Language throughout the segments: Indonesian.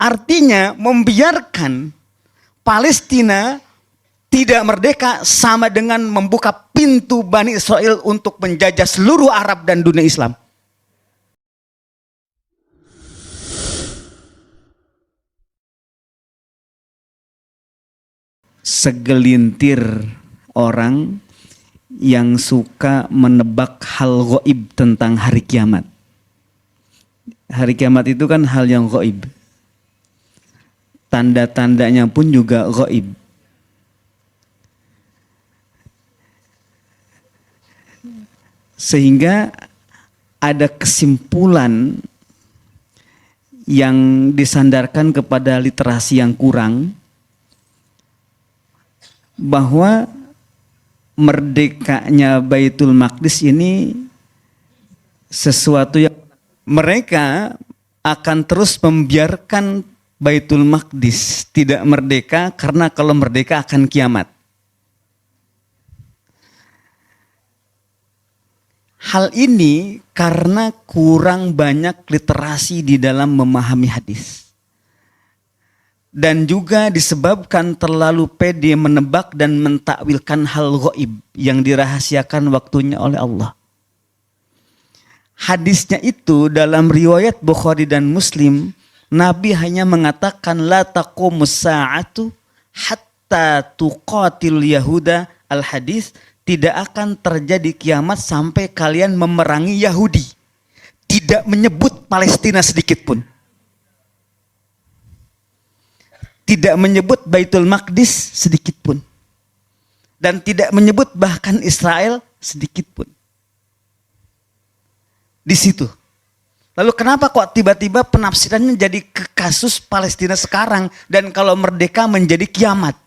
Artinya membiarkan Palestina tidak merdeka sama dengan membuka pintu Bani Israel untuk menjajah seluruh Arab dan dunia Islam. Segelintir orang yang suka menebak hal gaib tentang hari kiamat. Hari kiamat itu kan hal yang gaib. Tanda-tandanya pun juga gaib. Sehingga ada kesimpulan yang disandarkan kepada literasi yang kurang, bahwa merdekanya Baitul Maqdis ini sesuatu yang mereka akan terus membiarkan Baitul Maqdis tidak merdeka, karena kalau merdeka akan kiamat. Hal ini karena kurang banyak literasi di dalam memahami hadis. Dan juga disebabkan terlalu pede menebak dan mentakwilkan hal gaib yang dirahasiakan waktunya oleh Allah. Hadisnya itu dalam riwayat Bukhari dan Muslim, Nabi hanya mengatakan la taqumus sa'atu hatta tuqatil yahuda al-hadis, tidak akan terjadi kiamat sampai kalian memerangi Yahudi. Tidak menyebut Palestina sedikit pun. Tidak menyebut Baitul Maqdis sedikit pun. Dan tidak menyebut bahkan Israel sedikit pun. Di situ. Lalu kenapa kok tiba-tiba penafsirannya jadi ke kasus Palestina sekarang, dan kalau merdeka menjadi kiamat?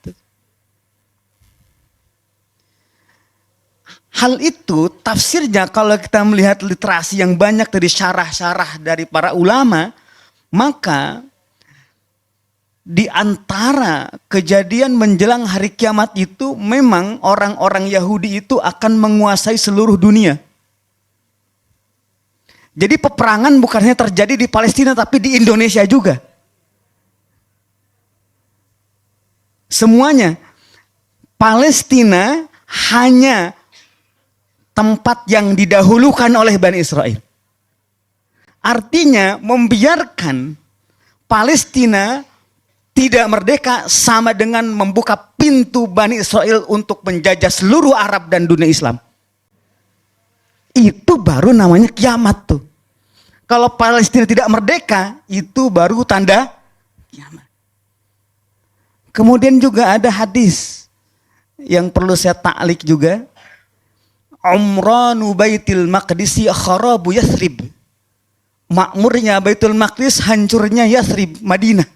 Hal itu tafsirnya kalau kita melihat literasi yang banyak dari syarah-syarah dari para ulama, maka di antara kejadian menjelang hari kiamat itu memang orang-orang Yahudi itu akan menguasai seluruh dunia. Jadi peperangan bukannya terjadi di Palestina tapi di Indonesia juga. Semuanya. Palestina hanya tempat yang didahulukan oleh Bani Israel. Artinya membiarkan Palestina tidak merdeka sama dengan membuka pintu Bani Israel untuk menjajah seluruh Arab dan dunia Islam. Itu baru namanya kiamat tuh. Kalau Palestina tidak merdeka, itu baru tanda kiamat. Kemudian juga ada hadis yang perlu saya taklik juga. Umranu Baitul Maqdisi kharabu Yathrib. Makmurnya Baitul Maqdis, hancurnya Yathrib, Madinah.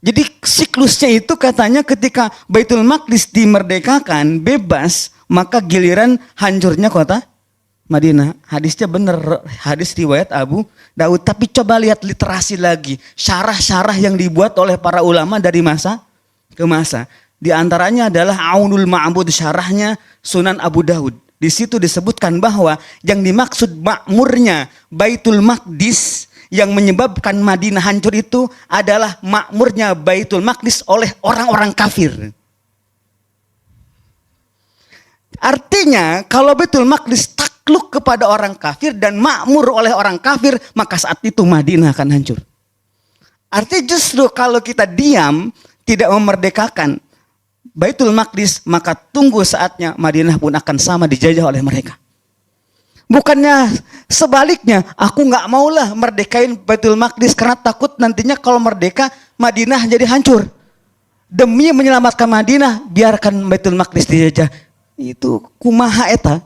Jadi siklusnya itu katanya ketika Baitul Maqdis dimerdekakan, bebas, maka giliran hancurnya kota Madinah. Hadisnya benar, hadis riwayat Abu Daud. Tapi coba lihat literasi lagi, syarah-syarah yang dibuat oleh para ulama dari masa ke masa. Di antaranya adalah Aunul Ma'bud, syarahnya Sunan Abu Daud. Di situ disebutkan bahwa yang dimaksud makmurnya Baitul Maqdis yang menyebabkan Madinah hancur itu adalah makmurnya Baitul Maqdis oleh orang-orang kafir. Artinya kalau Baitul Maqdis takluk kepada orang kafir dan makmur oleh orang kafir, maka saat itu Madinah akan hancur. Artinya justru kalau kita diam, tidak memerdekakan Baitul Maqdis, maka tunggu saatnya Madinah pun akan sama dijajah oleh mereka. Bukannya sebaliknya, aku nggak maulah merdekain Baitul Maqdis karena takut nantinya kalau merdeka Madinah jadi hancur. Demi menyelamatkan Madinah, biarkan Baitul Maqdis dijajah. Itu kumaha eta.